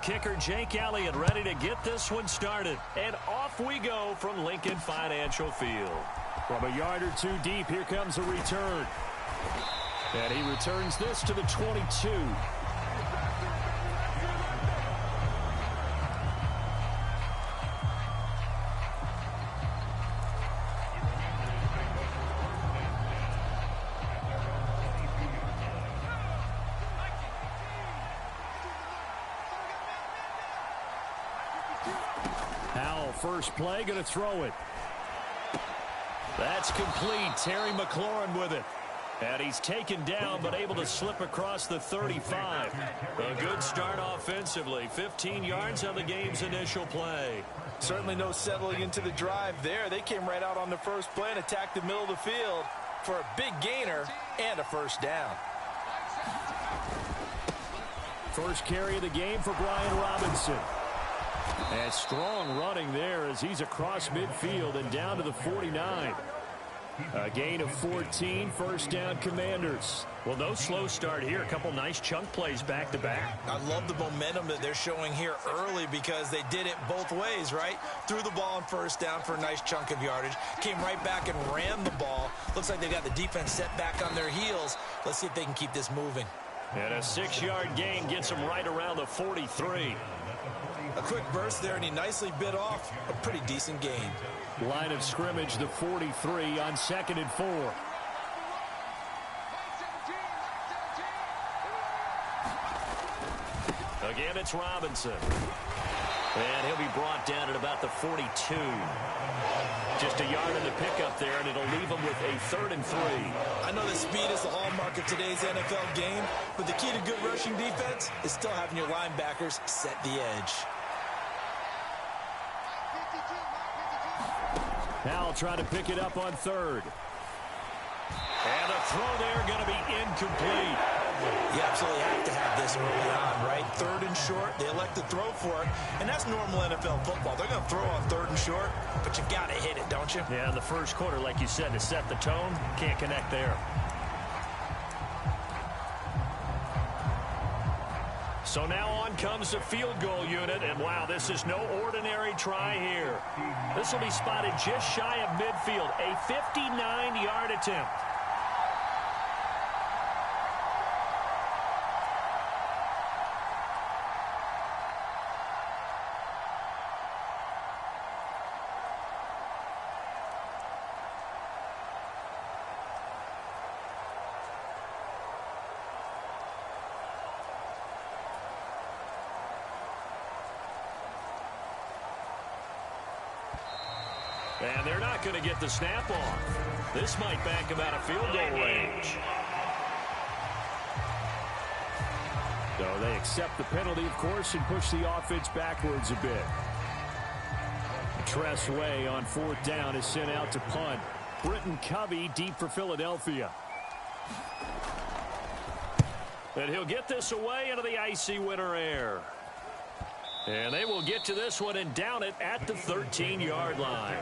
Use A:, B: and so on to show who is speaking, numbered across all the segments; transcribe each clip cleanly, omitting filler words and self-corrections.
A: kicker, Jake Elliott, ready to get this one started. And off we go from Lincoln Financial Field.
B: From a yard or two deep, here comes a return. And he returns this to the 22. First play, going to throw it.
A: That's complete. Terry McLaurin with it. And he's taken down, but able to slip across the 35. A good start offensively. 15 yards on the game's initial play.
C: Certainly no settling into the drive there. They came right out on the first play and attacked the middle of the field for a big gainer and a first down.
B: First carry of the game for Brian Robinson. And strong running there as he's across midfield and down to the 49. A gain of 14, first down Commanders.
A: Well, no slow start here. A couple nice chunk plays back-to-back.
C: I love the momentum that they're showing here early because they did it both ways, right? Threw the ball on first down for a nice chunk of yardage. Came right back and ran the ball. Looks like they got the defense set back on their heels. Let's see if they can keep this moving.
A: And a 6-yard gain gets them right around the 43.
C: A quick burst there, and he nicely bit off a pretty decent gain.
B: Line of scrimmage, the 43 on 2nd and 4.
A: Again, it's Robinson. And he'll be brought down at about the 42. Just a yard in the pickup there, and it'll leave him with a 3rd and 3.
C: I know that speed is the hallmark of today's NFL game, but the key to good rushing defense is still having your linebackers set the edge.
B: Now trying to pick it up on 3rd.
A: And a throw there going to be incomplete.
C: You absolutely have to have this early on, right? 3rd and short, they elect to throw for it, and that's normal NFL football. They're going to throw on 3rd and short, but you got to hit it, don't you?
A: Yeah, in the first quarter, like you said, to set the tone, can't connect there. So now on comes the field goal unit, and wow, this is no ordinary try here. This will be spotted just shy of midfield, a 59-yard attempt. And they're not going to get the snap off. This might back him out of field goal range.
B: So they accept the penalty, of course, and push the offense backwards a bit. Tress Way on 4th down is sent out to punt. Britton Covey deep for Philadelphia.
A: And he'll get this away into the icy winter air. And they will get to this one and down it at the 13-yard line.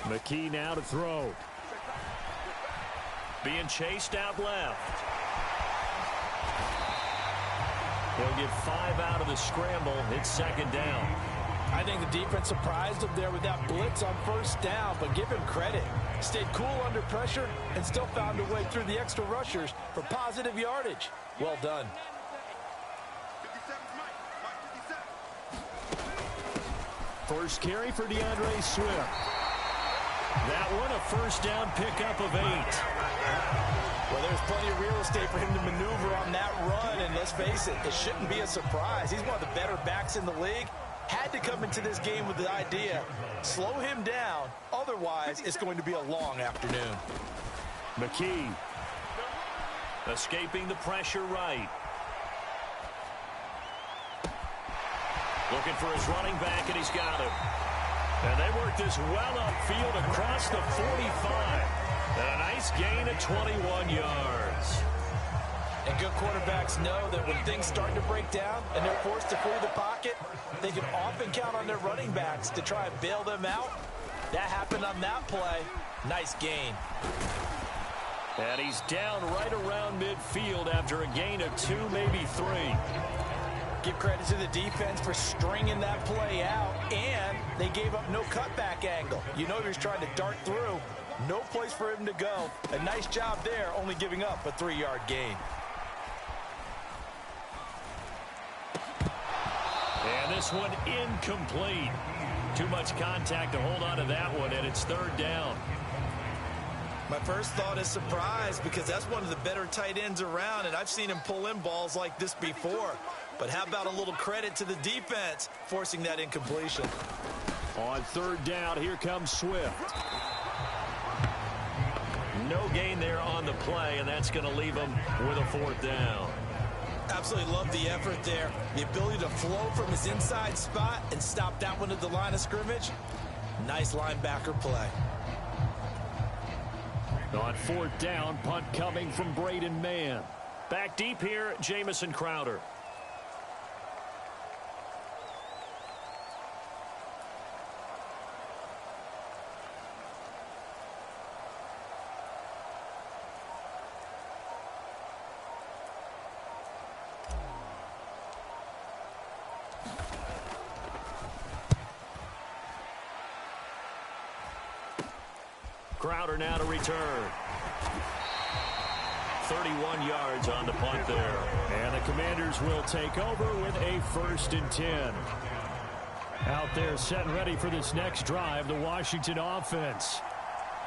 B: McKee now to throw.
A: Being chased out left. He'll get 5 out of the scramble. It's 2nd down.
C: I think the defense surprised him there with that blitz on 1st down, but give him credit. Stayed cool under pressure and still found a way through the extra rushers for positive yardage. Well done.
B: First carry for DeAndre Swift.
A: That one, a 1st down pickup of 8.
C: Well, there's plenty of real estate for him to maneuver on that run, and let's face it, it shouldn't be a surprise. He's one of the better backs in the league. Had to come into this game with the idea, slow him down, otherwise it's going to be a long afternoon.
B: McKee.
A: Escaping the pressure right. Looking for his running back, and he's got him. And they work this well upfield across the 45. And a nice gain of 21 yards.
C: And good quarterbacks know that when things start to break down and they're forced to flee the pocket, they can often count on their running backs to try and bail them out. That happened on that play. Nice gain.
A: And he's down right around midfield after a gain of 2, maybe 3.
C: Give credit to the defense for stringing that play out, and they gave up no cutback angle. You know he was trying to dart through. No place for him to go. A nice job there, only giving up a 3-yard gain.
A: And this one incomplete. Too much contact to hold on to that one, and it's 3rd down.
C: My first thought is surprise, because that's one of the better tight ends around, and I've seen him pull in balls like this before. But how about a little credit to the defense forcing that incompletion?
B: On 3rd down, here comes Swift.
A: No gain there on the play, and that's going to leave him with a 4th down.
C: Absolutely love the effort there. The ability to flow from his inside spot and stop that one at the line of scrimmage. Nice linebacker play.
B: On 4th down, punt coming from Braden Mann.
A: Back deep here, Jamison Crowder. Crowder now to return. 31 yards on the punt there.
B: And the Commanders will take over with a 1st and 10. Out there set and ready for this next drive, the Washington offense.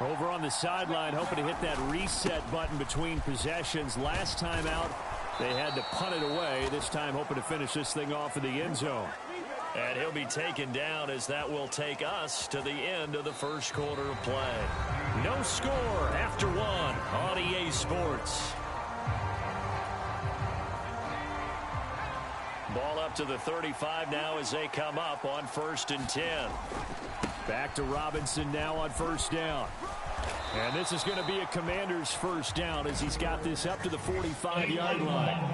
B: Over on the sideline, hoping to hit that reset button between possessions. Last time out, they had to punt it away. This time hoping to finish this thing off in the end zone.
A: And he'll be taken down as that will take us to the end of the 1st quarter of play. No score after 1 on EA Sports. Ball up to the 35 now as they come up on 1st and 10.
B: Back to Robinson now on 1st down. And this is going to be a Commander's 1st down as he's got this up to the 45-yard line.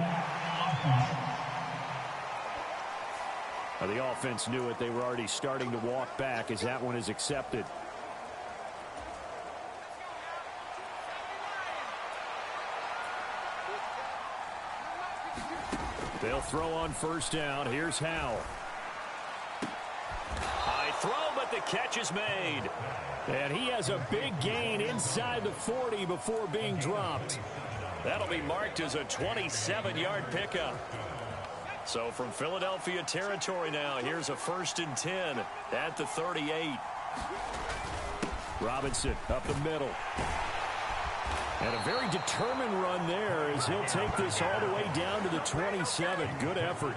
B: The offense knew it. They were already starting to walk back as that one is accepted. They'll throw on 1st down. Here's Howell.
A: High throw, but the catch is made.
B: And he has a big gain inside the 40 before being dropped.
A: That'll be marked as a 27-yard pickup. So from Philadelphia territory now, here's a 1st and 10 at the 38.
B: Robinson up the middle. And a very determined run there as he'll take this all the way down to the 27. Good effort.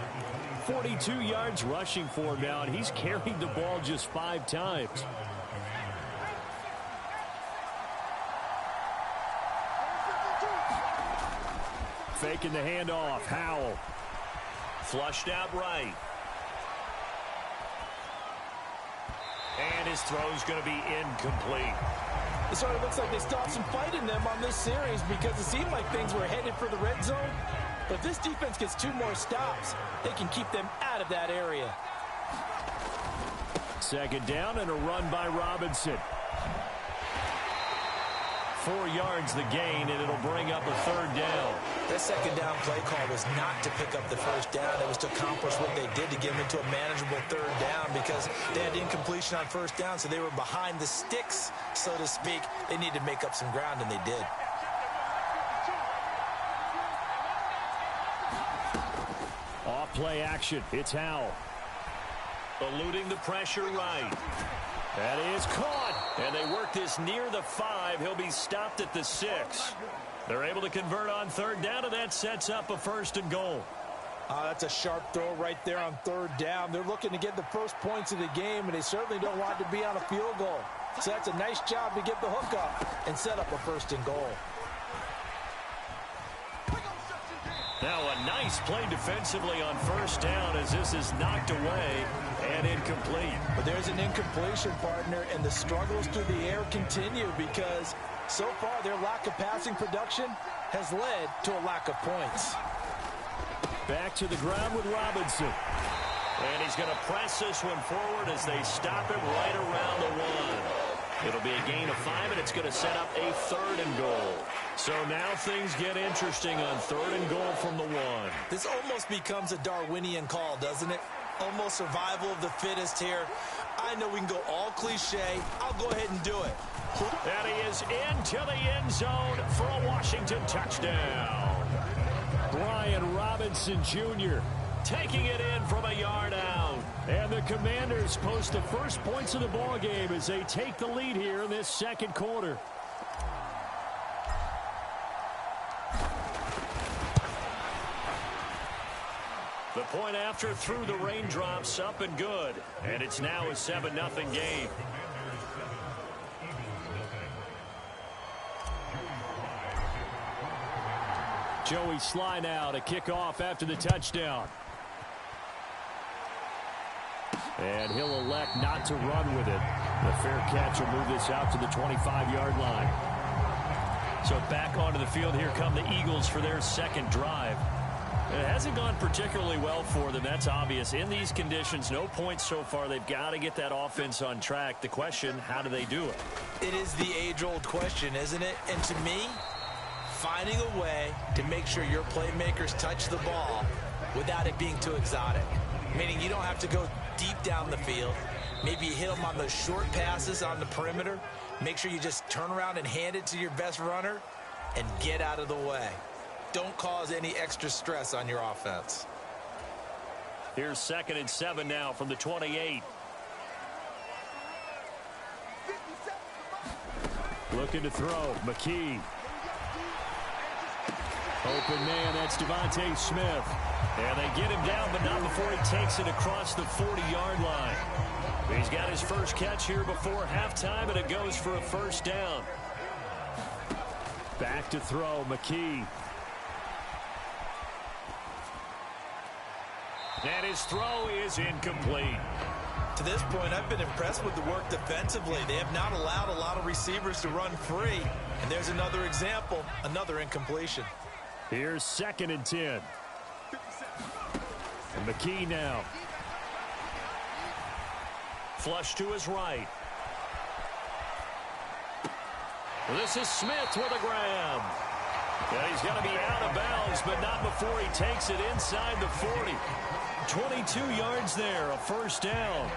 B: 42 yards rushing for him now, and he's carried the ball just 5 times. Faking the handoff. Howell.
A: Flushed out right. And his throw's going to be incomplete.
C: It sort of looks like they stopped some fight in them on this series because it seemed like things were headed for the red zone. But if this defense gets 2 more stops, they can keep them out of that area.
B: 2nd down and a run by Robinson.
A: 4 yards the gain, and it'll bring up a 3rd down.
C: That 2nd down play call was not to pick up the 1st down. It was to accomplish what they did to get them into a manageable 3rd down because they had incompletion on 1st down, so they were behind the sticks, so to speak. They needed to make up some ground, and they did.
B: Off play action. It's Howell.
A: Eluding the pressure right.
B: That is caught.
A: And they work this near the 5. He'll be stopped at the 6. They're able to convert on 3rd down, and that sets up a 1st and goal.
C: That's a sharp throw right there on 3rd down. They're looking to get the first points of the game, and they certainly don't want to be on a field goal. So that's a nice job to get the hook up and set up a 1st and goal.
A: Now a nice play defensively on 1st down as this is knocked away and incomplete.
C: But there's an incompletion, partner, and the struggles through the air continue because So far, their lack of passing production has led to a lack of points.
B: Back to the ground with Robinson.
A: And he's going to press this one forward as they stop him right around the 1. It'll be a gain of 5, and it's going to set up a 3rd and goal. So now things get interesting on 3rd and goal from the 1.
C: This almost becomes a Darwinian call, doesn't it? Almost survival of the fittest here. I know we can go all cliche. I'll go ahead and do it.
A: And he is into the end zone for a Washington touchdown.
B: Brian Robinson Jr.
A: taking it in from a yard out.
B: And the Commanders post the first points of the ball game as they take the lead here in this second quarter.
A: The point after through the raindrops, up and good. And it's now a 7-0 game.
B: Joey Sly now to kick off after the touchdown. And he'll elect not to run with it. The fair catch will move this out to the 25-yard line.
A: So back onto the field, here come the Eagles for their second drive. It hasn't gone particularly well for them, that's obvious. In these conditions, no points so far. They've got to get that offense on track. The question, how do they do it?
C: It is the age-old question, isn't it? And to me, finding a way to make sure your playmakers touch the ball without it being too exotic. Meaning you don't have to go deep down the field. Maybe you hit them on those short passes on the perimeter. Make sure you just turn around and hand it to your best runner and get out of the way. Don't cause any extra stress on your offense.
A: Here's 2nd and 7 now from the 28.
B: Looking to throw. McKee. Open man, that's Devontae Smith.
A: And they get him down, but not before he takes it across the 40-yard line. He's got his first catch here before halftime, and it goes for a first down.
B: Back to throw, McKee.
A: And his throw is incomplete.
C: To this point, I've been impressed with the work defensively. They have not allowed a lot of receivers to run free. And there's another example, another incompletion.
B: Here's 2nd and 10. And McKee now.
A: Flush to his right. This is Smith with a grab. And he's going to be out of bounds, but not before he takes it inside the 40. 22 yards there, a first down.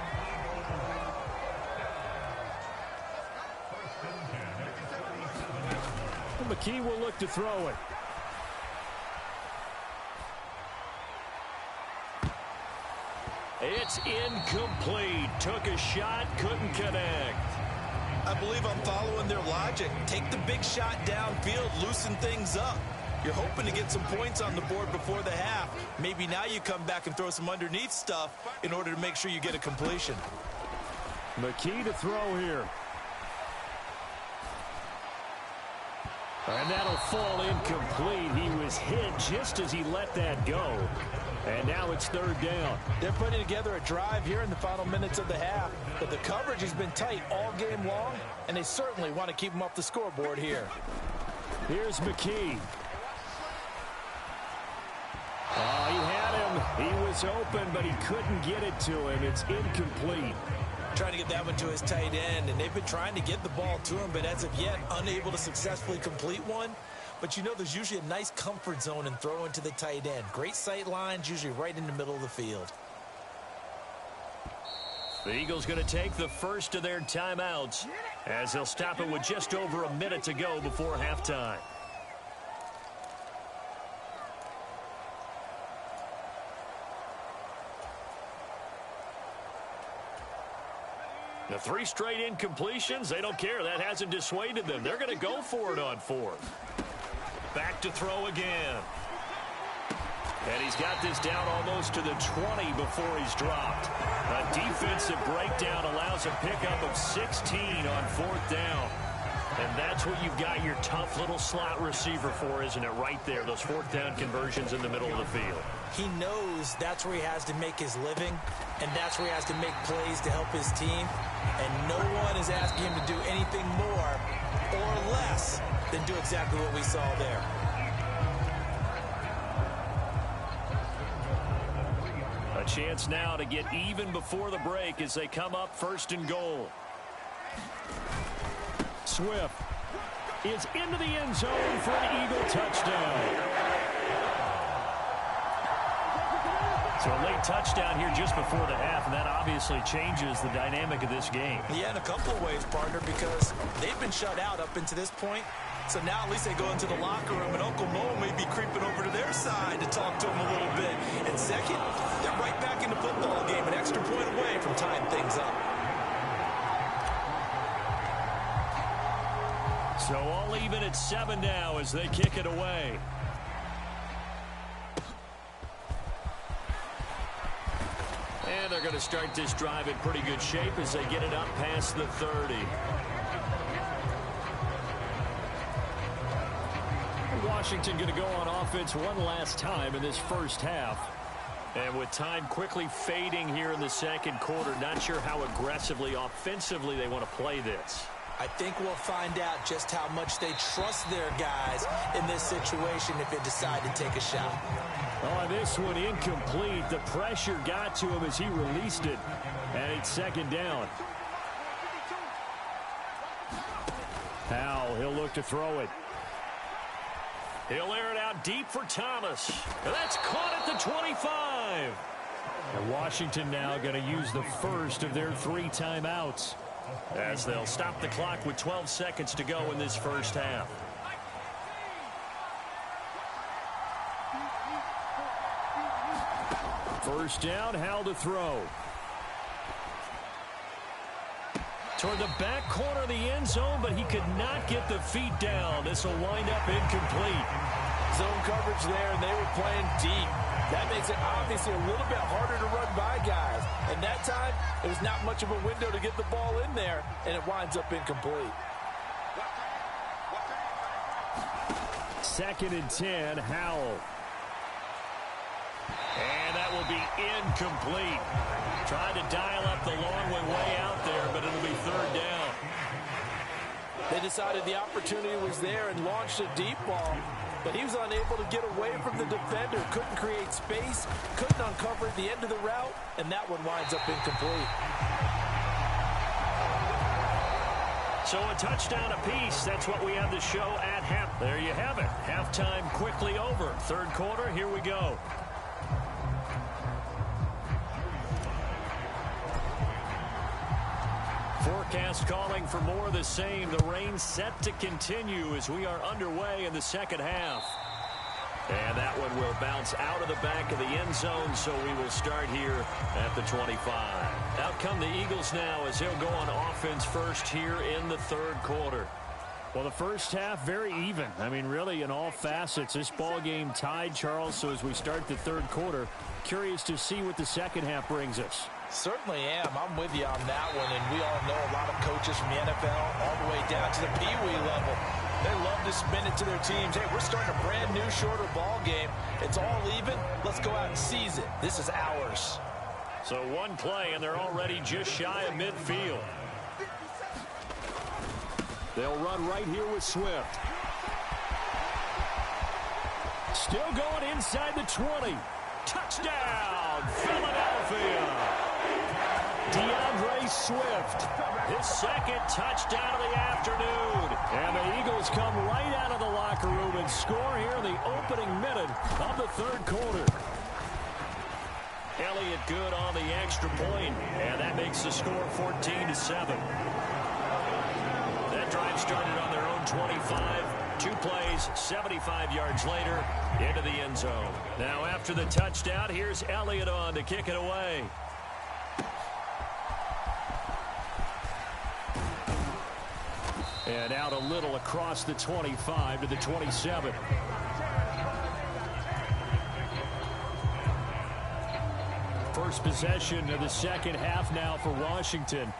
B: McKee will look to throw it.
A: It's incomplete. Took a shot, couldn't connect.
C: I believe I'm following their logic. Take the big shot downfield, loosen things up. You're hoping to get some points on the board before the half. Maybe now you come back and throw some underneath stuff in order to make sure you get a completion.
B: McKee to throw here. And that'll fall incomplete. He was hit just as he let that go. And now it's 3rd down.
C: They're putting together a drive here in the final minutes of the half. But the coverage has been tight all game long, and they certainly want to keep them off the scoreboard here.
B: Here's McKee. Oh, he had him. He was open, but he couldn't get it to him. It's incomplete.
C: Trying to get that one to his tight end, and they've been trying to get the ball to him, but as of yet, unable to successfully complete one. But you know, there's usually a nice comfort zone in throwing to the tight end. Great sight lines, usually right in the middle of the field.
A: The Eagles going to take the first of their timeouts as they'll stop it with just over a minute to go before halftime. The 3 straight incompletions, they don't care. That hasn't dissuaded them. They're going to go for it on 4th. Back to throw again. And he's got this down almost to the 20 before he's dropped. A defensive breakdown allows a pickup of 16 on 4th down. And that's what you've got your tough little slot receiver for, isn't it? Right there, those 4th down conversions in the middle of the field.
C: He knows that's where he has to make his living, and that's where he has to make plays to help his team. And no one is asking him to do anything more or less than do exactly what we saw there.
B: A chance now to get even before the break as they come up 1st and goal. Swift is into the end zone for an Eagle touchdown. So a late touchdown here just before the half, and that obviously changes the dynamic of this game.
C: Yeah, in a couple of ways, partner, because they've been shut out up until this point. So now at least they go into the locker room, and Uncle Mo may be creeping over to their side to talk to them a little bit. And second, they're right back in the football game, an extra point away from tying things up.
B: So all even at 7 now as they kick it away. And they're going to start this drive in pretty good shape as they get it up past the 30. Washington going to go on offense one last time in this first half. And with time quickly fading here in the second quarter, not sure how aggressively, offensively they want to play this.
C: I think we'll find out just how much they trust their guys in this situation if they decide to take a shot.
B: Oh, this one incomplete. The pressure got to him as he released it. And it's 2nd down. Howell, he'll look to throw it. He'll air it out deep for Thomas. And that's caught at the 25. And Washington now going to use the first of their 3 timeouts, as they'll stop the clock with 12 seconds to go in this first half. First down, Howell to throw. Toward the back corner of the end zone, but he could not get the feet down. This will wind up incomplete.
C: Zone coverage there, and they were playing deep. That makes it obviously a little bit harder to run by guys. And that time, it was not much of a window to get the ball in there, and it winds up incomplete.
B: 2nd and 10, Howell. And that will be incomplete. Tried to dial up the long way out there, but it'll be 3rd down.
C: They decided the opportunity was there and launched a deep ball, but he was unable to get away from the defender, couldn't create space, couldn't uncover at the end of the route, and that one winds up incomplete.
B: So a touchdown apiece. That's what we have to show at half. There you have it. Halftime quickly over. 3rd quarter, here we go. Forecast calling for more of the same. The rain set to continue as we are underway in the second half. And that one will bounce out of the back of the end zone, so we will start here at the 25. Out come the Eagles now as they'll go on offense first here in the 3rd quarter. Well, the first half, very even. I mean, really, in all facets, this ball game tied, Charles. So as we start the 3rd quarter, curious to see what the second half brings us.
C: Certainly am. I'm with you on that one, and we all know a lot of coaches from the NFL all the way down to the Pee-wee level. They love to spin it to their teams. Hey, we're starting a brand new, shorter ball game. It's all even. Let's go out and seize it. This is ours.
B: So one play, and they're already just shy of midfield. They'll run right here with Swift. Still going inside the 20. Touchdown, Philadelphia. DeAndre Swift, his 2nd touchdown of the afternoon. And the Eagles come right out of the locker room and score here in the opening minute of the 3rd quarter. Elliott good on the extra point, and that makes the score 14-7. That drive started on their own 25. 2 plays, 75 yards later, into the end zone. Now after the touchdown, here's Elliott on to kick it away. And out a little across the 25 to the 27. First possession of the second half now for Washington.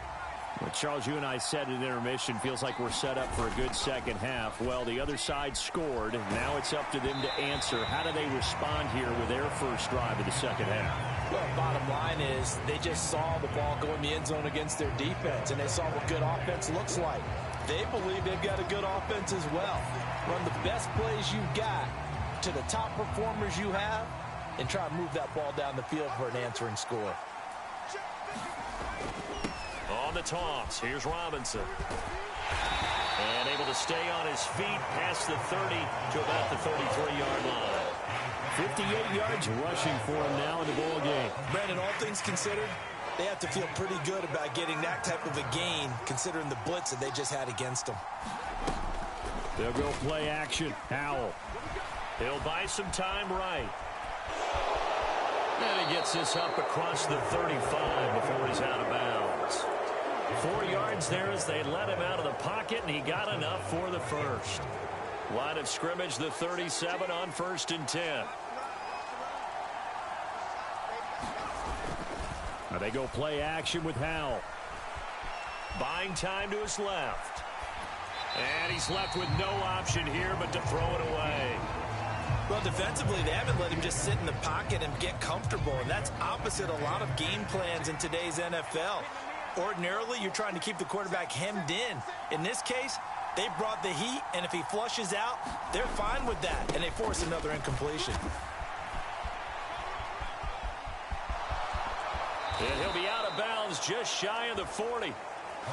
B: Well, Charles, you and I said at intermission, feels like we're set up for a good second half. Well, the other side scored. Now it's up to them to answer. How do they respond here with their first drive of the second half?
C: Well, bottom line is they just saw the ball go in the end zone against their defense, and they saw what good offense looks like. They believe they've got a good offense as well. Run the best plays you've got to the top performers you have and try to move that ball down the field for an answering score.
A: On the toss, here's Robinson. And able to stay on his feet past the 30 to about the 33-yard line.
B: 58 yards rushing for him now in the ball game.
C: Brandon, all things considered, they have to feel pretty good about getting that type of a gain considering the blitz that they just had against them.
B: They'll go play action. Howell.
A: He'll buy some time right. And he gets this up across the 35 before he's out of bounds. 4 yards there as they let him out of the pocket, and he got enough for the first. Line of scrimmage, the 37 on 1st and 10.
B: Now they go play action with Howell.
A: Buying time to his left. And he's left with no option here but to throw it away.
C: Well, defensively, they haven't let him just sit in the pocket and get comfortable, and that's opposite a lot of game plans in today's NFL. Ordinarily, you're trying to keep the quarterback hemmed in. In this case, they brought the heat, and if he flushes out, they're fine with that, and they force another incompletion.
A: And he'll be out of bounds just shy of the 40.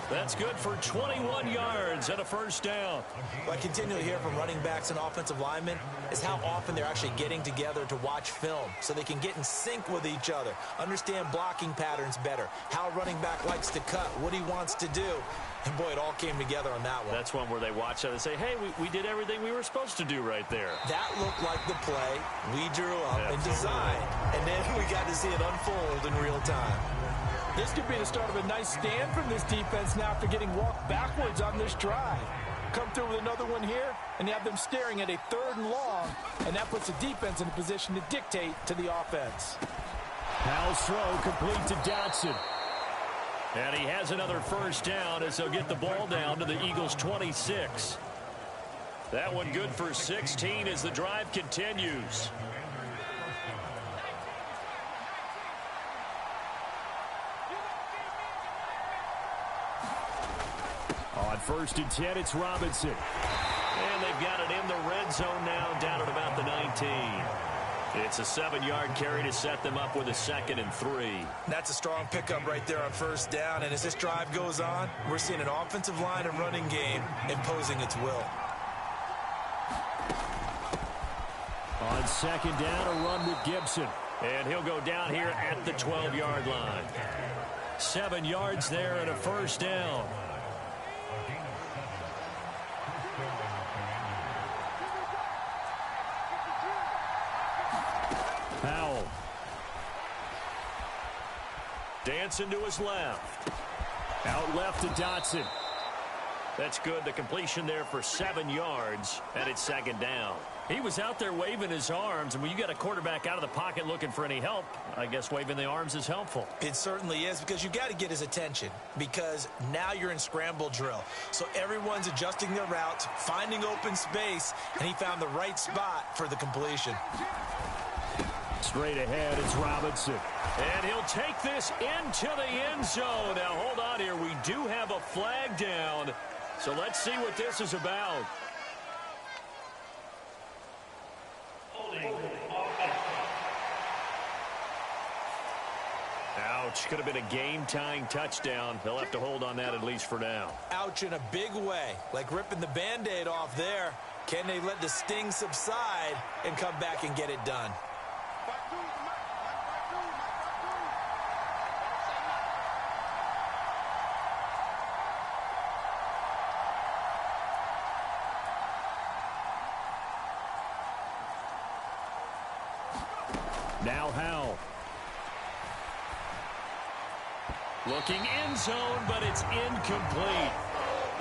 A: That's good for 21 yards and a first down.
C: What I continually hear from running backs and offensive linemen is how often they're actually getting together to watch film so they can get in sync with each other, understand blocking patterns better, how a running back likes to cut, what he wants to do. And, boy, it all came together on that one.
A: That's one where they watch it and say, hey, we did everything we were supposed to do right there.
C: That looked like the play we drew up and designed, and then we got to see it unfold in real time. This could be the start of a nice stand from this defense now after getting walked backwards on this drive. Come through with another one here, and you have them staring at a 3rd and long, and that puts the defense in a position to dictate to the offense.
B: Howell's throw complete to Dotson.
A: And he has another first down as they'll get the ball down to the Eagles' 26. That one good for 16 as the drive continues.
B: On 1st and 10, it's Robinson.
A: And they've got it in the red zone now, down at about the 19. It's a 7-yard carry to set them up with a 2nd and 3.
C: That's a strong pickup right there on first down. And as this drive goes on, we're seeing an offensive line and running game imposing its will.
B: On 2nd down, a run with Gibson.
A: And he'll go down here at the 12-yard line. 7 yards there and a first down.
B: Howell.
A: Dancing to his left.
B: Out left to Dotson.
A: That's good. The completion there for 7 yards, and it's 2nd down. He was out there waving his arms, and when you got a quarterback out of the pocket looking for any help, I guess waving the arms is helpful.
C: It certainly is, because you got to get his attention, because now you're in scramble drill. So everyone's adjusting their routes, finding open space, and he found the right spot for the completion.
B: Straight ahead, it's Robinson.
A: And he'll take this into the end zone. Now, hold on here. We do have a flag down, so let's see what this is about. Ouch. Could have been a game-tying touchdown. They'll have to hold on that at least for now.
C: Ouch in a big way, like ripping the Band-Aid off there. Can they let the sting subside and come back and get it done?
B: Now Howell.
A: Looking end zone, but it's incomplete.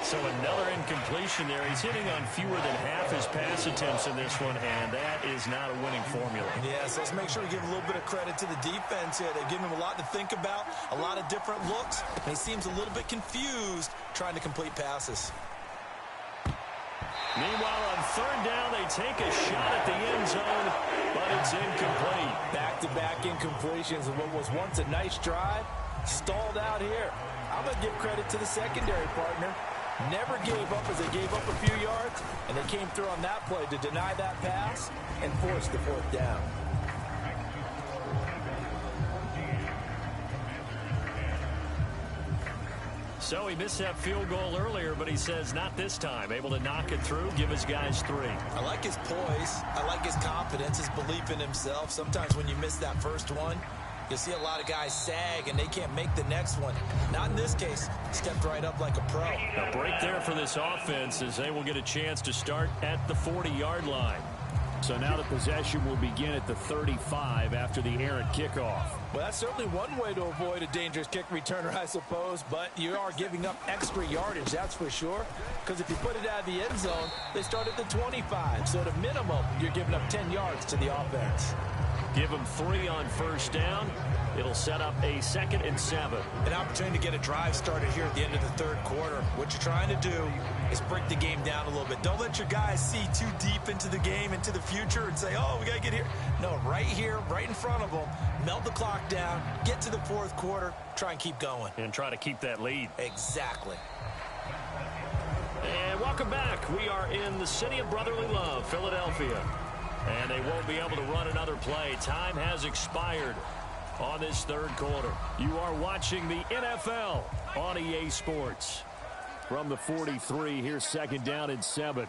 A: So another incompletion there. He's hitting on fewer than half his pass attempts in this one, and that is not a winning formula.
C: Yes, let's make sure we give a little bit of credit to the defense here. They've given him a lot to think about, a lot of different looks, and he seems a little bit confused trying to complete passes.
A: Meanwhile, on 3rd down, they take a shot at the end zone, but it's incomplete.
C: Back-to-back incompletions of what was once a nice drive, stalled out here. I'm going to give credit to the secondary partner. Never gave up as they gave up a few yards, and they came through on that play to deny that pass and force the fourth down.
A: So he missed that field goal earlier, but he says not this time. Able to knock it through, give his guys 3.
C: I like his poise. I like his confidence, his belief in himself. Sometimes when you miss that first one, you see a lot of guys sag and they can't make the next one. Not in this case. Stepped right up like a pro.
A: A break there for this offense as they will get a chance to start at the 40-yard line.
B: So now the possession will begin at the 35 after the errant kickoff.
C: Well, that's certainly one way to avoid a dangerous kick returner, I suppose, but you are giving up extra yardage, that's for sure, because if you put it out of the end zone, they start at the 25, so at a minimum, you're giving up 10 yards to the offense.
A: Give them 3 on first down. It'll set up a 2nd and 7.
C: An opportunity to get a drive started here at the end of the third quarter. What you're trying to do is break the game down a little bit. Don't let your guys see too deep into the game, into the future, and say, oh, we got to get here. No, right here, right in front of them, melt the clock down, get to the fourth quarter, try and keep going.
A: And try to keep that lead.
C: Exactly.
A: And welcome back. We are in the city of brotherly love, Philadelphia. And they won't be able to run another play. Time has expired on this third quarter.
B: You are watching the NFL on EA Sports. From the 43, here's 2nd down and 7.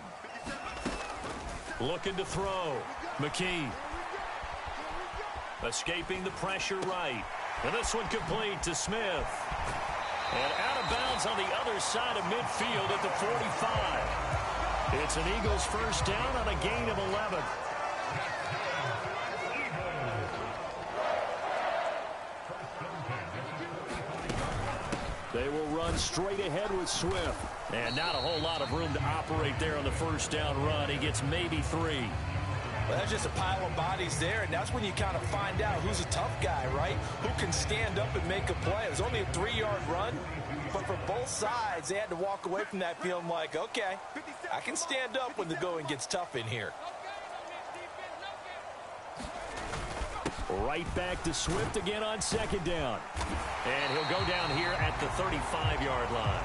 A: Looking to throw. McKee. Escaping the pressure right. And this one complete to Smith. And out of bounds on the other side of midfield at the 45. It's an Eagles first down on a gain of 11.
B: They will run straight ahead with Swift.
A: And not a whole lot of room to operate there on the first down run. He gets maybe 3.
C: Well, that's just a pile of bodies there, and that's when you kind of find out who's a tough guy, right? Who can stand up and make a play. It was only a 3-yard run, but for both sides, they had to walk away from that feeling like, okay, I can stand up when the going gets tough in here.
B: Right back to Swift again on 2nd down.
A: And he'll go down here at the 35-yard line.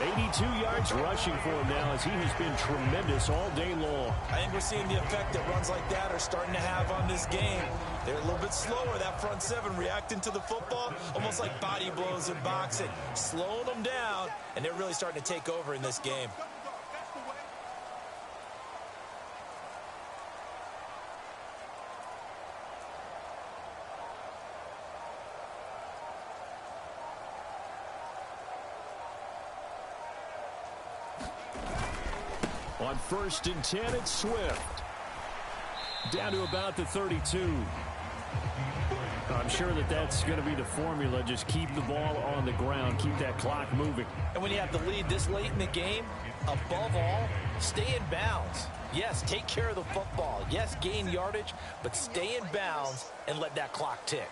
B: 82 yards rushing for him now as he has been tremendous all day long.
C: I think we're seeing the effect that runs like that are starting to have on this game. They're a little bit slower, that front 7 reacting to the football, almost like body blows in boxing, slowing them down, and they're really starting to take over in this game.
B: On 1st and 10, it's Swift. Down to about the 32. I'm sure that that's going to be the formula. Just keep the ball on the ground. Keep that clock moving.
C: And when you have the lead this late in the game, above all, stay in bounds. Yes, take care of the football. Yes, gain yardage, but stay in bounds and let that clock tick.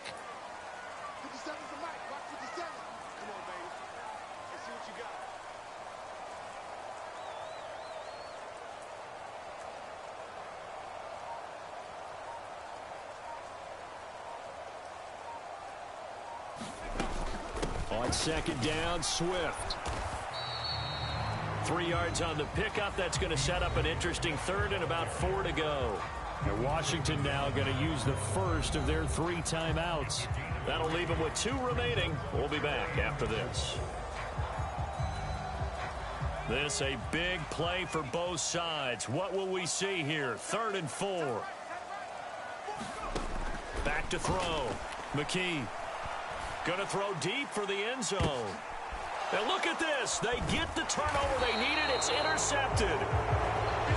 B: On 2nd down, Swift.
A: 3 yards on the pickup. That's going to set up an interesting 3rd and about 4 to go.
B: And Washington now going to use the first of their 3 timeouts.
A: That'll leave them with 2 remaining. We'll be back after this. This a big play for both sides. What will we see here? 3rd and 4. Back to throw. McKee. Going to throw deep for the end zone. And look at this. They get the turnover they needed. It's intercepted.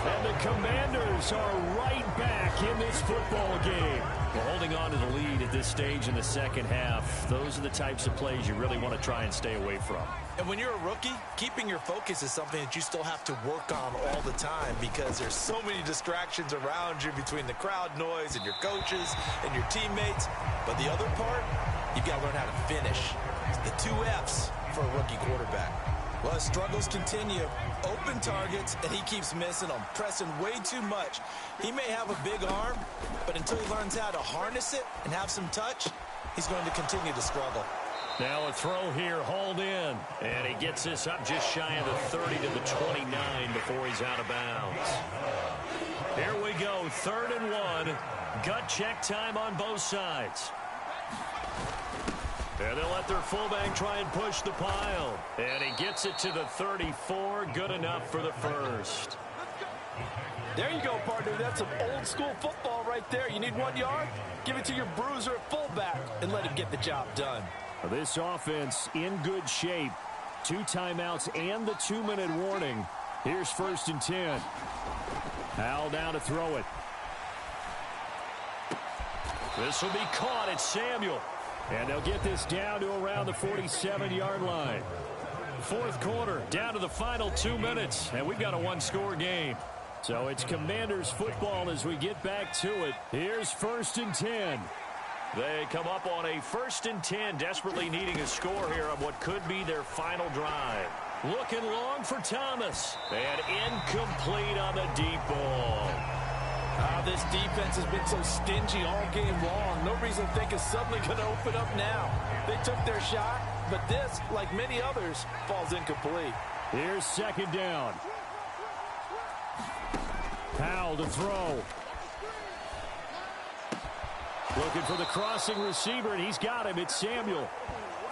B: And the Commanders are right back in this football game.
A: Well, holding on to the lead at this stage in the second half, those are the types of plays you really want to try and stay away from.
C: And when you're a rookie, keeping your focus is something that you still have to work on all the time because there's so many distractions around you between the crowd noise and your coaches and your teammates. But the other part, you've got to learn how to finish. The 2 F's for a rookie quarterback. Well, his struggles continue. Open targets, and he keeps missing them, pressing way too much. He may have a big arm, but until he learns how to harness it and have some touch, he's going to continue to struggle.
A: Now a throw here, hauled in. And he gets this up just shy of the 30 to the 29 before he's out of bounds. Here we go, 3rd and 1. Gut check time on both sides. And they'll let their fullback try and push the pile. And he gets it to the 34. Good enough for the first.
C: There you go, partner. That's some old-school football right there. You need 1 yard? Give it to your bruiser at fullback and let him get the job done.
B: This offense in good shape. 2 timeouts and the 2-minute warning. Here's 1st and 10. Howell down to throw it.
A: This will be caught. It's Samuel.
B: And they'll get this down to around the 47-yard line.
A: 4th quarter, down to the final 2 minutes. And we've got a 1-score game.
B: So it's Commanders football as we get back to it. Here's 1st and 10.
A: They come up on a 1st and 10, desperately needing a score here on what could be their final drive. Looking long for Thomas. And incomplete on the deep ball.
C: This defense has been so stingy all game long. No reason to think it's suddenly going to open up now. They took their shot, but this, like many others, falls incomplete.
B: Here's 2nd down. Howell to throw. Looking for the crossing receiver, and he's got him. It's Samuel.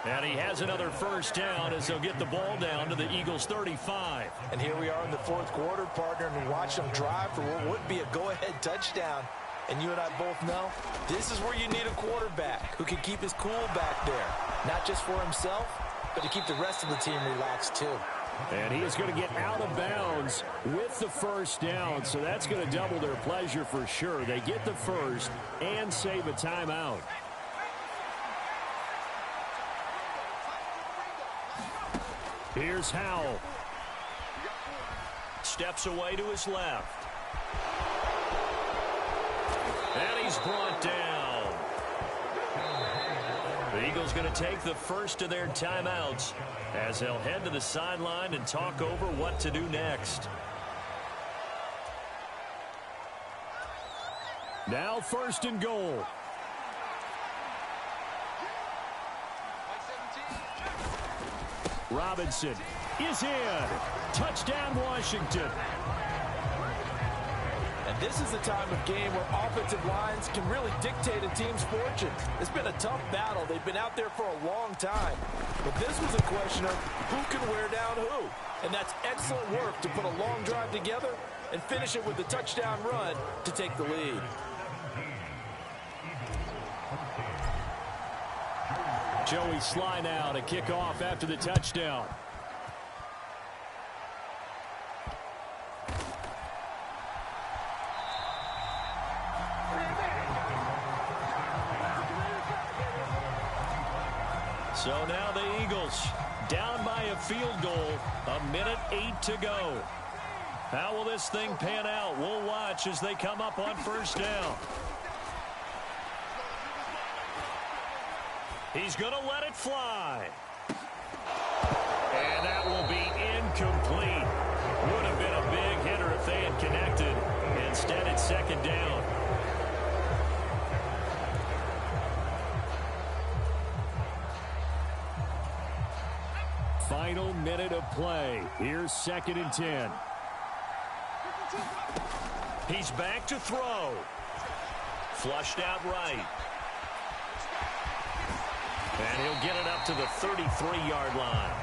A: And he has another 1st down as they'll get the ball down to the Eagles' 35.
C: And here we are in the 4th quarter, partner, and watch them drive for what would be a go-ahead touchdown. And you and I both know this is where you need a quarterback who can keep his cool back there. Not just for himself, but to keep the rest of the team relaxed too.
B: And he is going to get out of bounds with the 1st down, so that's going to double their pleasure for sure. They get the 1st and save a timeout. Here's Howell.
A: Steps away to his left. And he's brought down. The Eagles going to take the first of their timeouts as they'll head to the sideline and talk over what to do next.
B: Now 1st and goal. Robinson is in. Touchdown, Washington.
C: And this is the time of game where offensive lines can really dictate a team's fortune. It's been a tough battle. They've been out there for a long time. But this was a question of who can wear down who. And that's excellent work to put a long drive together and finish it with a touchdown run to take the lead.
B: Joey Sly now to kick off after the touchdown.
A: So now the Eagles down by a field goal, 1:08 to go. How will this thing pan out? We'll watch as they come up on 1st down. He's going to let it fly. And that will be incomplete. Would have been a big hitter if they had connected. Instead, it's 2nd down.
B: Final minute of play. Here's 2nd and 10.
A: He's back to throw. Flushed out right. And he'll get it up to the 33-yard line.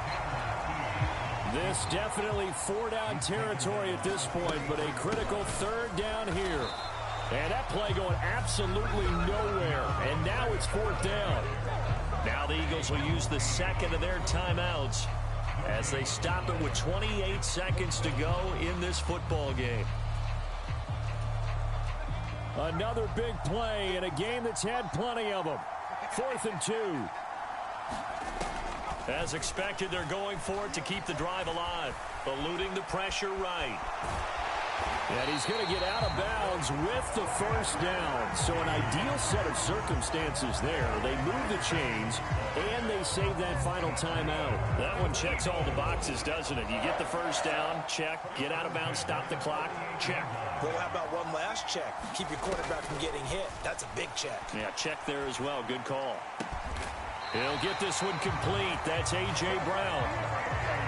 B: This definitely 4-down territory at this point, but a critical 3rd down here. And that play going absolutely nowhere. And now it's 4th down.
A: Now the Eagles will use the 2nd of their timeouts as they stop it with 28 seconds to go in this football game.
B: Another big play in a game that's had plenty of them. 4th and 2.
A: As expected, they're going for it to keep the drive alive, eluding the pressure right.
B: And he's going to get out of bounds with the 1st down. So an ideal set of circumstances there. They move the chains, and they save that final timeout.
A: That one checks all the boxes, doesn't it? You get the 1st down, check. Get out of bounds, stop the clock, check.
C: Well, how about one last check? Keep your quarterback from getting hit. That's a big check.
A: Yeah, check there as well. Good call.
B: He'll get this one complete. That's A.J. Brown.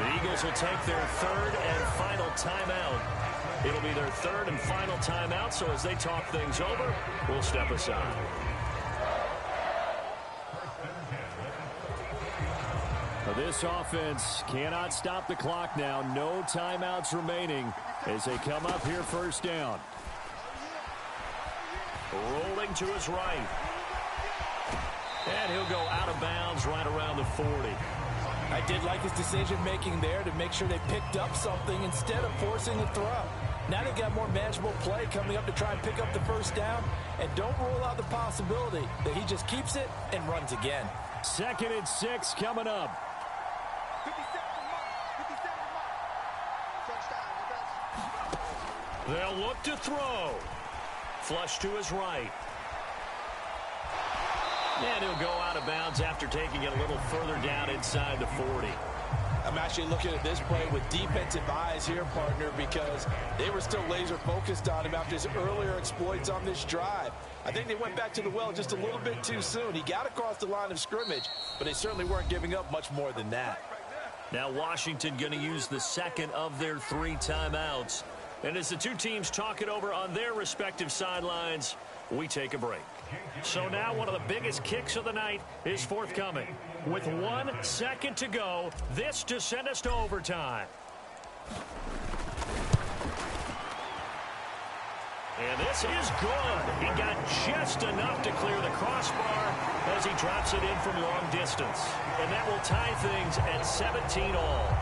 B: The Eagles will take their third and final timeout. It'll be their third and final timeout, so as they talk things over, we'll step aside. This offense cannot stop the clock now. No timeouts remaining as they come up here first down.
A: Rolling to his right. And he'll go out of bounds right around the 40.
C: I did like his decision-making there to make sure they picked up something instead of forcing a throw. Now they got more manageable play coming up to try and pick up the first down. And don't rule out the possibility that he just keeps it and runs again.
B: 2nd and 6 coming up.
A: They'll look to throw. Flush to his right. And he'll go out of bounds after taking it a little further down inside the 40.
C: I'm actually looking at this play with defensive eyes here, partner, because they were still laser focused on him after his earlier exploits on this drive. I think they went back to the well just a little bit too soon. He got across the line of scrimmage, but they certainly weren't giving up much more than that.
A: Now Washington going to use the second of their 3 timeouts. And as the two teams talk it over on their respective sidelines, we take a break. So now one of the biggest kicks of the night is forthcoming. With 1 second to go, this to send us to overtime. And this is good. He got just enough to clear the crossbar as he drops it in from long distance. And that will tie things at 17 all.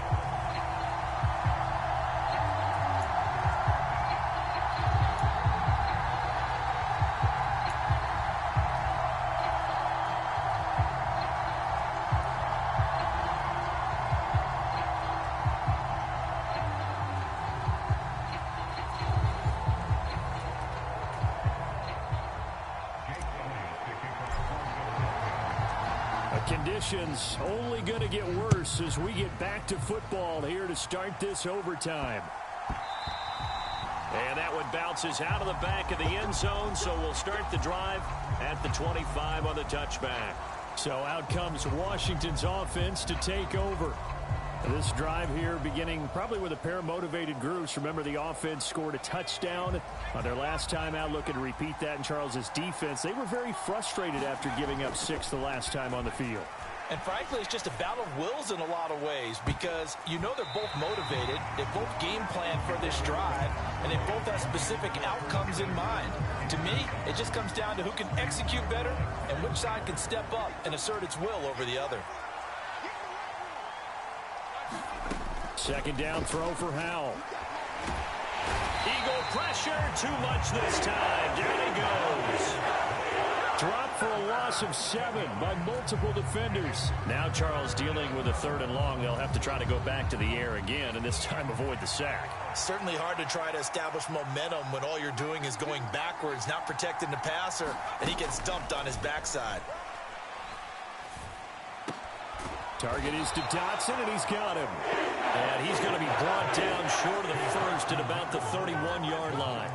B: Conditions only going to get worse as we get back to football here to start this overtime.
A: And that one bounces out of the back of the end zone, so we'll start the drive at the 25 on the touchback.
B: So out comes Washington's offense to take over. This drive here beginning probably with a pair of motivated groups. Remember, the offense scored a touchdown on their last time out. Looking to repeat that in Charles's defense. They were very frustrated after giving up 6 the last time on the field.
C: And frankly, it's just a battle of wills in a lot of ways because you know they're both motivated. They both game plan for this drive, and they both have specific outcomes in mind. To me, it just comes down to who can execute better and which side can step up and assert its will over the other.
B: 2nd down throw for Howell.
A: Eagle pressure, too much this time. Down he goes.
B: Dropped for a loss of 7 by multiple defenders.
A: Now Charles dealing with a 3rd and long. They'll have to try to go back to the air again, and this time avoid the sack.
C: Certainly hard to try to establish momentum when all you're doing is going backwards, not protecting the passer, and he gets dumped on his backside.
B: Target is to Dotson, and he's got him.
A: And he's going to be brought down short of the first at about the 31-yard line.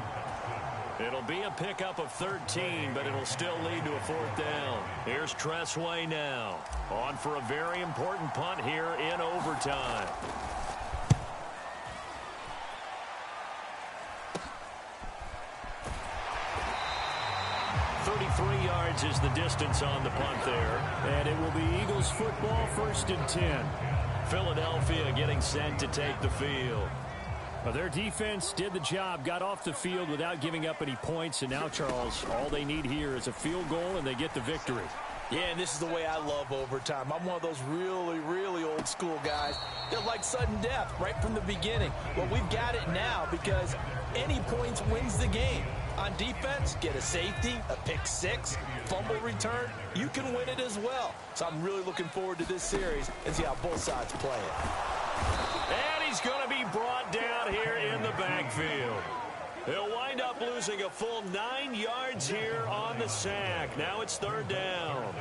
A: It'll be a pickup of 13, but it'll still lead to a 4th down. Here's Tressway now. On for a very important punt here in overtime. Is the distance on the punt there.
B: And it will be Eagles football, 1st and 10.
A: Philadelphia getting set to take the field.
B: Well, their defense did the job, got off the field without giving up any points, and now, Charles, all they need here is a field goal, and they get the victory.
C: Yeah, and this is the way I love overtime. I'm one of those really, really old school guys that like sudden death right from the beginning. Well, we've got it now because any points wins the game. On defense, get a safety, a pick 6, fumble return, you can win it as well. So I'm really looking forward to this series and see how both sides play it.
A: And he's going to be brought down here in the backfield. He'll wind up losing a full 9 yards here on the sack. Now it's 3rd down.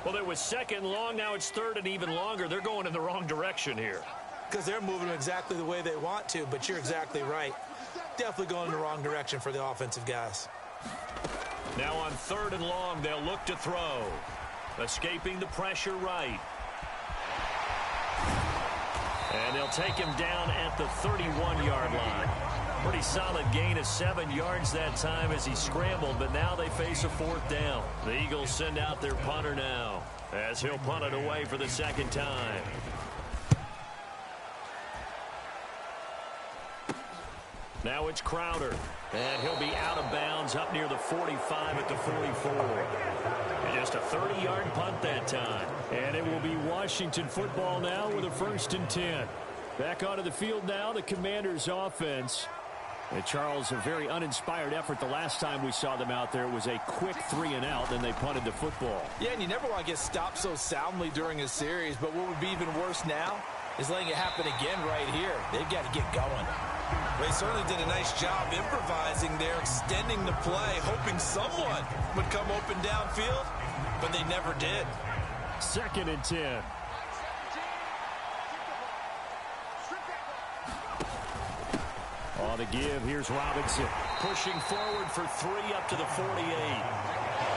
A: Well, there was 2nd long. Now it's 3rd and even longer. They're going in the wrong direction here.
C: Because they're moving exactly the way they want to, but you're exactly right. Definitely going in the wrong direction for the offensive guys.
A: Now on 3rd and long, they'll look to throw. Escaping the pressure right. And they'll take him down at the 31-yard line. Pretty solid gain of 7 yards that time as he scrambled, but now they face a 4th down. The Eagles send out their punter now as he'll punt it away for the 2nd time. Now it's Crowder, and he'll be out of bounds up near the 45 at the 44. And just a 30-yard punt that time.
B: And it will be Washington football now with a 1st and 10. Back onto the field now, the Commanders' offense. And Charles, a very uninspired effort the last time we saw them out there. It was a quick 3-and-out, then they punted the football.
C: Yeah, and you never want to get stopped so soundly during a series, but what would be even worse now is letting it happen again right here. They've got to get going.
D: They certainly did a nice job improvising there, extending the play, hoping someone would come open downfield, but they never did.
B: 2nd and 10. On the give, here's Robinson.
A: Pushing forward for 3 up to the 48.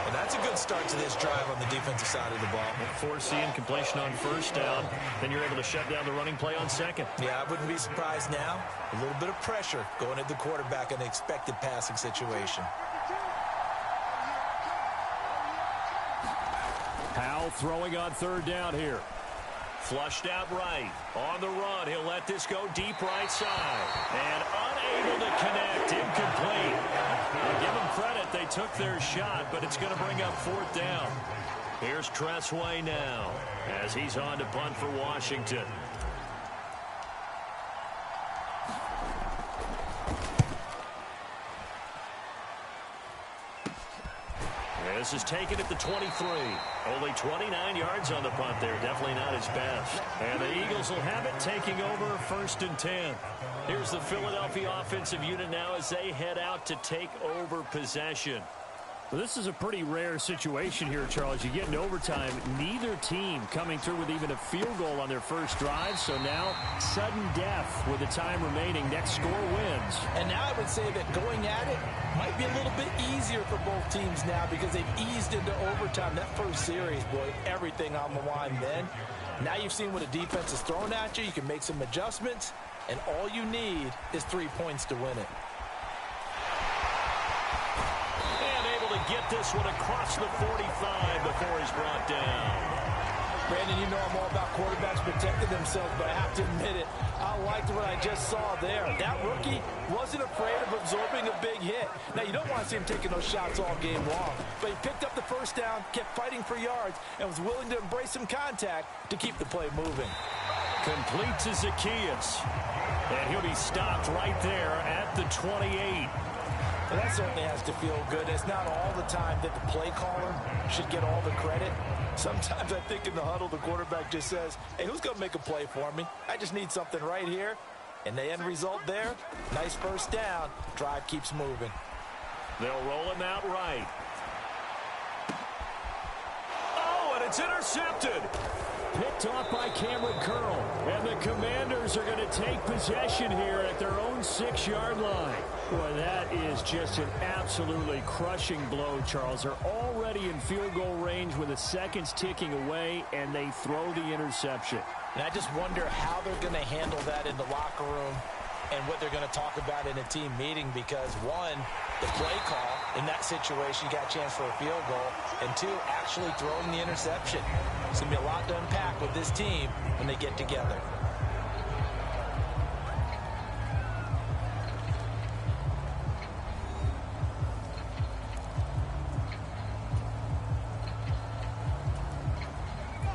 D: And that's a good start to this drive on the defensive side of the ball.
A: Force the incompletion on 1st down. Then you're able to shut down the running play on 2nd.
D: Yeah, I wouldn't be surprised now. A little bit of pressure going at the quarterback in an expected passing situation.
B: Powell throwing on 3rd down here.
A: Flushed out right. On the run, he'll let this go deep right side. And unable to connect. Incomplete. I'll give them credit. They took their shot, but it's going to bring up 4th down. Here's Tressway now as he's on to punt for Washington. This is taken at the 23. Only 29 yards on the punt there. Definitely not his best. And the Eagles will have it, taking over 1st and 10. Here's the Philadelphia offensive unit now as they head out to take over possession.
B: Well, this is a pretty rare situation here, Charles. You get in overtime, neither team coming through with even a field goal on their first drive. So now, sudden death with the time remaining. Next score wins.
C: And now I would say that going at it might be a little bit easier for both teams now because they've eased into overtime. That first series, boy, everything on the line then. Now you've seen what a defense is throwing at you. You can make some adjustments, and all you need is 3 points to win it.
A: Get this one across the 45 before he's brought down.
C: Brandon, you know I'm all about quarterbacks protecting themselves, but I have to admit it. I liked what I just saw there. That rookie wasn't afraid of absorbing a big hit. Now, you don't want to see him taking those shots all game long, but he picked up the 1st down, kept fighting for yards, and was willing to embrace some contact to keep the play moving.
A: Complete to Zacchaeus. And he'll be stopped right there at the 28.
C: Well, that certainly has to feel good. It's not all the time that the play caller should get all the credit. Sometimes I think in the huddle, the quarterback just says, hey, who's going to make a play for me? I just need something right here. And the end result there, nice 1st down. Drive keeps moving.
A: They'll roll him out right. Oh, and it's intercepted.
B: Picked off by Cameron Curl. And the Commanders are going to take possession here at their own 6-yard line. Boy, that is just an absolutely crushing blow, Charles. They're already in field goal range with the seconds ticking away, and they throw the interception.
C: And I just wonder how they're going to handle that in the locker room and what they're going to talk about in a team meeting because, one, the play call in that situation, you got a chance for a field goal, and two, actually throwing the interception. It's going to be a lot to unpack with this team when they get together.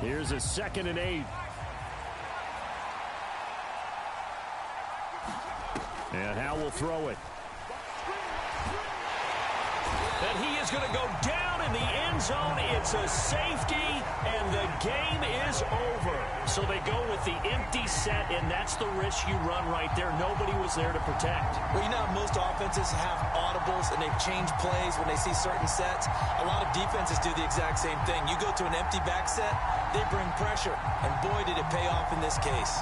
B: Here's a 2nd and 8. And Howell will throw it.
A: And he is going to go down in the end zone. It's a safety, and the game is over. So they go with the empty set, and that's the risk you run right there. Nobody was there to protect.
C: Well, you know how most offenses have audibles, and they've changed plays when they see certain sets. A lot of defenses do the exact same thing. You go to an empty back set, they bring pressure, and boy, did it pay off in this case.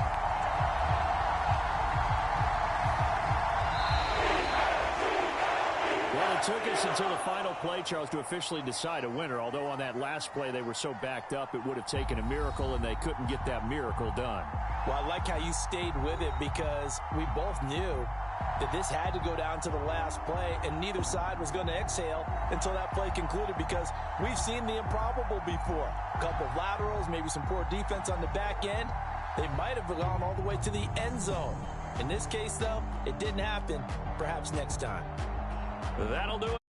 B: Well, the It took us until the final play, Charles, to officially decide a winner, although on that last play they were so backed up it would have taken a miracle, and they couldn't get that miracle done.
C: Well, I like how you stayed with it because we both knew that this had to go down to the last play, and neither side was going to exhale until that play concluded because we've seen the improbable before. A couple of laterals, maybe some poor defense on the back end. They might have gone all the way to the end zone. In this case, though, it didn't happen. Perhaps next time.
A: That'll do it.